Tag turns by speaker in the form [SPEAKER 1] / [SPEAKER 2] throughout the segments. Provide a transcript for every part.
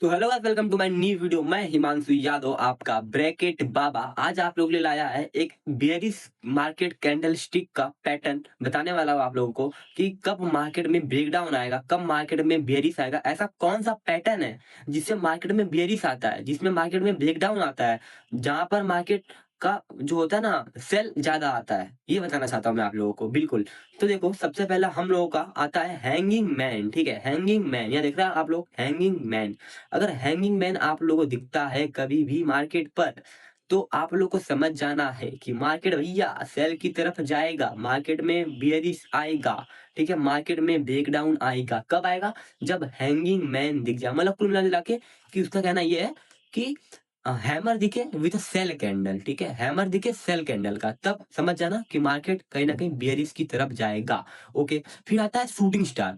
[SPEAKER 1] तो hello guys, welcome to my new video. मैं हिमांशु यादव, आपका ब्रैकेट बाबा। आज आप लोगों के लिए लाया है एक बेयरिश मार्केट कैंडल स्टिक का पैटर्न बताने वाला हूँ आप लोगों को कि कब मार्केट में ब्रेकडाउन आएगा, कब मार्केट में बेयरिश आएगा। ऐसा कौन सा पैटर्न है जिससे मार्केट में बेयरिश आता है, जिसमें मार्केट में ब्रेकडाउन आता है, जहां पर मार्केट का जो होता है ना सेल ज्यादा आता है, ये बताना चाहता हूँ मैं आप लोगों को। बिल्कुल। तो देखो, सबसे पहला हम लोगों का आता है हैंगिंग मैन। ठीक है, हैंगिंग मैन, यहाँ देख रहे हैं आप लोग, हैंगिंग मैन। अगर हैंगिंग मैन आप लोगों को दिखता है कभी भी मार्केट पर, तो आप लोग को समझ जाना है कि मार्केट भैया सेल की तरफ जाएगा, मार्केट में बियरिश आएगा। ठीक है, मार्केट में ब्रेकडाउन आएगा। कब आएगा? जब हैंगिंग मैन दिख जाए। मतलब कुल मिला के कि उसका कहना ये है कि हैमर दिखे विद सेल कैंडल। ठीक है, हैमर दिखे सेल कैंडल का, तब समझ जाना कि मार्केट कहीं ना कहीं बियरिश की तरफ जाएगा। ओके। फिर आता है shooting star.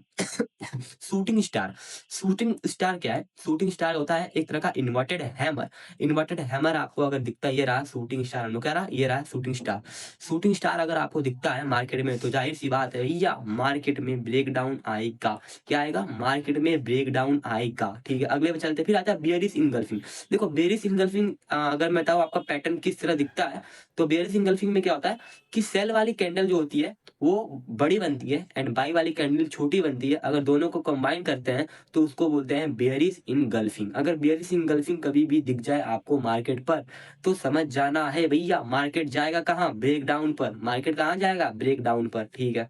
[SPEAKER 1] Shooting star. Shooting star क्या है? शूटिंग स्टार होता है एक तरह का इन्वर्टेड हैमर। इन्वर्टेड हैमर आपको अगर दिखता है, ये रहा शूटिंग स्टार, हम लोग कह रहा ये रहा शूटिंग स्टार। शूटिंग स्टार अगर आपको दिखता है मार्केट में, तो जाहिर सी बात है भैया मार्केट में ब्रेकडाउन आएगा। क्या आएगा? मार्केट में ब्रेकडाउन आएगा। ठीक है, अगले पे चलते हैं। फिर आता है बेयरिश इनगल्फिंग। देखो, बेयरिश इनगल्फिंग अगर मैं बताऊं आपका पैटर्न किस तरह दिखता है, तो बेयरिश इनगल्फिंग में क्या होता है कि सेल वाली कैंडल जो होती है वो बड़ी बनती है एंड बाई वाली कैंडल छोटी बनती है। अगर दोनों को कंबाइन करते हैं तो उसको बोलते हैं बेयरिश इनगल्फिंग। अगर बेयरिश इनगल्फिंग कभी भी दिख जाए आपको मार्केट पर, तो समझ जाना है भैया मार्केट जाएगा कहाँ? ब्रेकडाउन पर। मार्केट कहाँ जाएगा? ब्रेकडाउन पर। ठीक है।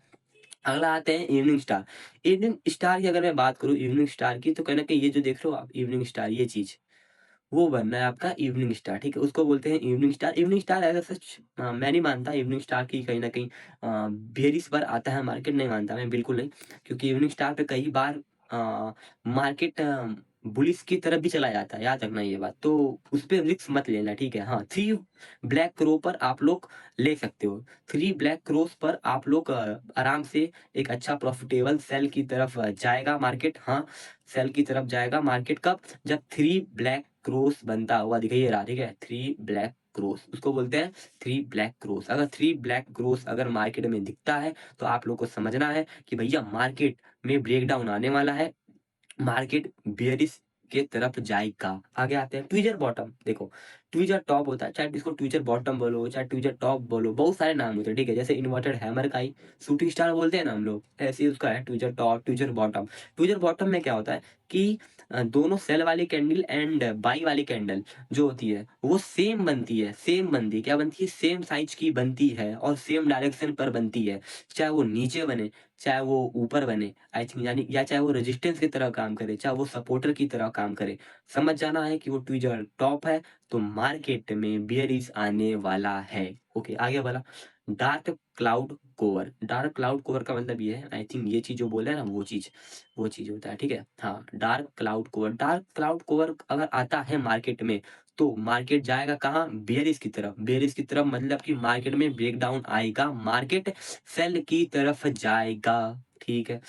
[SPEAKER 1] अगला आते हैं इवनिंग स्टार। इवनिंग स्टार की अगर मैं बात करूं, इवनिंग स्टार की, तो कहना कि ये जो देख रहे हो आप इवनिंग स्टार, ये चीज वो बनना है आपका इवनिंग स्टार। ठीक है, उसको बोलते हैं evening star. Evening star as such मैं नहीं मानता इवनिंग स्टार की कहीं ना कहीं बेरिस पर आता है मार्केट, नहीं मानता मैं, बिल्कुल नहीं। क्योंकि इवनिंग स्टार पे कई बार मार्केट बुलिस की तरफ भी चला जाता है, याद रखना ये बात। तो उस पर रिस्क मत लेना। ठीक है। हाँ, थ्री ब्लैक क्रो पर आप लोग ले सकते हो। थ्री ब्लैक क्रोस पर आप लोग आराम से एक अच्छा प्रॉफिटेबल सेल की तरफ जाएगा मार्केट। हाँ, सेल की तरफ जाएगा मार्केट। कब? जब थ्री ब्लैक क्रॉस बनता हुआ दिखाइए रहा। ठीक है, थ्री ब्लैक क्रॉस उसको बोलते हैं, थ्री ब्लैक क्रॉस। अगर थ्री ब्लैक क्रॉस अगर मार्केट में दिखता है, तो आप लोग को समझना है कि भैया मार्केट में ब्रेकडाउन आने वाला है, मार्केट बेयरिश के तरफ जाएगा। आगे आते हैं ट्विजर बॉटम। देखो, ट्विजर टॉप होता है, चाहे इसको ट्विजर बॉटम बोलो चाहे ट्विजर टॉप बोलो, बहुत सारे नाम होते हैं। ठीक है, जैसे इन्वर्टेड हैमर का ही शूटिंग स्टार बोलते हैं ना हम लोग, ऐसे ही उसका है tweezer top, tweezer bottom. Tweezer bottom में क्या होता है कि दोनों सेल वाली कैंडल एंड बाई वाली कैंडल जो होती है वो सेम बनती है। सेम बनती है, क्या बनती है? सेम साइज की बनती है और सेम डायरेक्शन पर बनती है। चाहे वो नीचे बने, चाहे वो ऊपर बने, आई थिंक, यानी या चाहे वो रेजिस्टेंस की तरह काम करे, चाहे वो सपोर्टर की तरह काम करे, समझ जाना है कि वो ट्विजर टॉप है, तो मार्केट में बियरिश आने वाला है। ओके, आगे वाला dark cloud cover. Dark cloud cover का मतलब ये है, आई थिंक ये चीज जो बोले ना, वो चीज होता है। ठीक है। हाँ, dark cloud cover. Dark cloud cover अगर आता है मार्केट में, तो मार्केट जाएगा कहाँ? बेयरिश की तरफ। बेयरिश की तरफ मतलब कि मार्केट में ब्रेकडाउन आएगा, मार्केट सेल की तरफ जाएगा। ठीक है।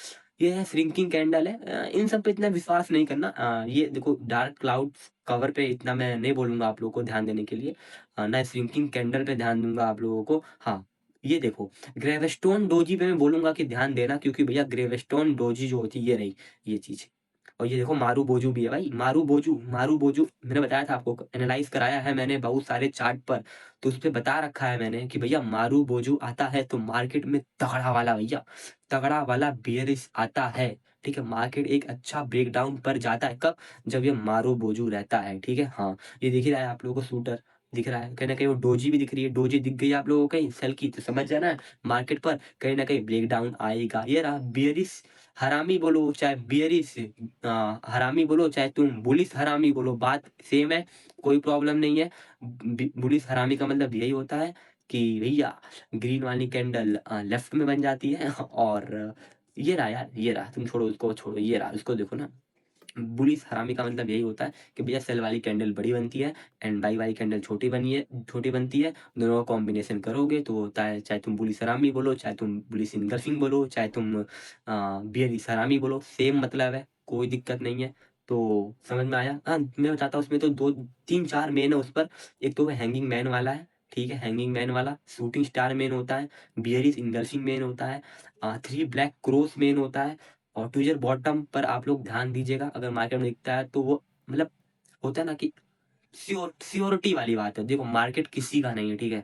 [SPEAKER 1] ये है श्रिंकिंग कैंडल है। इन सब पे इतना विश्वास नहीं करना। ये देखो, डार्क क्लाउड कवर पे इतना मैं नहीं बोलूंगा आप लोगों को ध्यान देने के लिए। ना श्रिंकिंग कैंडल पे ध्यान दूंगा आप लोगों को। हाँ, ये देखो, ग्रेवस्टोन डोजी पे मैं बोलूंगा कि ध्यान देना, क्योंकि भैया ग्रेवस्टोन डोजी जो होती है ये रही, ये चीज। और ये देखो मारू बोजू भी है भाई, मारू बोजू। मारू बोजू मैंने बताया था आपको, एनालाइज कराया है मैंने बहुत सारे चार्ट पर, तो उस पे बता रखा है मैंने कि भैया मारू बोजू आता है तो मार्केट में तगड़ा वाला भैया, तगड़ा वाला बेयरिश आता है। ठीक है, मार्केट एक अच्छा ब्रेकडाउन पर जाता है। कब? जब ये मारू बोजू रहता है। ठीक है। हाँ, ये दिख ही रहा है आप लोगों को, शूटर दिख रहा है, कहीं ना कहीं वो डोजी भी दिख रही है। डोजी दिख गई आप लोगों को कहीं सेल की, तो समझ जाना है मार्केट पर कहीं ना कहीं ब्रेकडाउन आएगा। ये रहा बेयरिश हरामी बोलो चाहे बियरिश हरामी बोलो, चाहे तुम बुलिस हरामी बोलो, बात सेम है, कोई प्रॉब्लम नहीं है। बुलिस हरामी का मतलब यही होता है कि भैया ग्रीन वाली कैंडल लेफ्ट में बन जाती है और ये रहा यार, ये रहा, तुम छोड़ो उसको, छोड़ो, ये रहा, उसको देखो ना। बुलिस हरामी का मतलब यही होता है कि भैया सेल वाली कैंडल बड़ी बनती है एंड बाई वाली कैंडल छोटी बनती है। दोनों का कॉम्बिनेशन करोगे तो होता है, चाहे तुम बुलिस हरामी बोलो, चाहे तुम बुलिस इनगल्फिंग बोलो, चाहे तुम बियरिश हरामी बोलो, सेम मतलब है, कोई दिक्कत नहीं है। तो समझ में आया? हाँ, मैं बताता हूँ, उसमें तो दो तीन चार मेन है उस पर। एक तो हैंगिंग मैन वाला है। ठीक है, हैंगिंग मैन वाला शूटिंग स्टार मेन होता है, बियरिश इनगल्फिंग मेन होता है, थ्री ब्लैक क्रॉस मेन होता है, और ट्विजर बॉटम पर आप लोग ध्यान दीजिएगा, अगर मार्केट में दिखता है तो वो मतलब होता है ना कि सियोरिटी वाली बात है। देखो मार्केट किसी का नहीं है, ठीक है?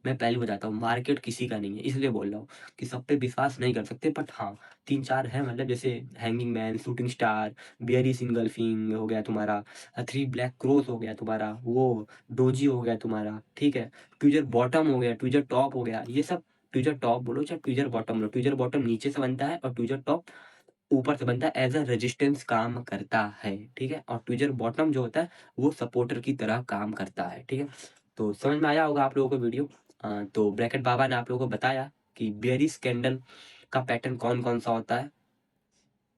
[SPEAKER 1] मैं पहले बताता हूँ, मार्केट किसी का नहीं है, इसलिए बोल रहा हूँ कि सब पे विश्वास नहीं कर सकते, बट हाँ, 3-4 हैं, मतलब जैसे हैंगिंग मैन, शूटिंग स्टार, बियरी सिंगलफिंग हो गया तुम्हारा, थ्री ब्लैक क्रोस हो गया तुम्हारा, वो डोजी हो गया तुम्हारा, ठीक है? ट्विजर बॉटम हो गया, ट्विजर टॉप हो गया, ये सब ट्विजर टॉप बोलो चाहे ट्विजर बॉटम बोलो, ट्विजर बॉटम नीचे से बनता है और ट्विजर टॉप ऊपर से बनता है, एज अ रेजिस्टेंस काम करता है, ठीक है? और ट्विजर बॉटम जो होता है वो सपोर्टर की तरह काम करता है, ठीक है? तो समझ में आया होगा आप लोगों को वीडियो। तो ब्रैकेट बाबा ने आप लोगों को बताया कि बेयरिश कैंडल का पैटर्न कौन कौन सा होता है,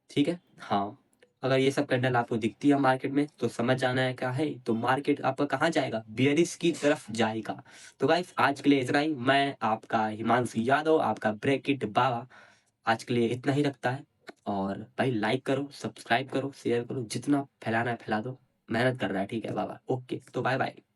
[SPEAKER 1] ठीक है? हाँ, अगर ये सब कैंडल आपको दिखती है मार्केट में तो समझ जाना है क्या है, तो मार्केट आपका कहाँ जाएगा, बेयरिश की तरफ जाएगा। तो गाइस आज के लिए इतना ही। मैं आपका हिमांशु यादव, आपका ब्रैकेट बाबा, आज के लिए इतना ही रखता है। और भाई लाइक करो, सब्सक्राइब करो, शेयर करो, जितना फैलाना है फैला दो। मेहनत कर रहा है, ठीक है बाबा? ओके, तो बाय बाय।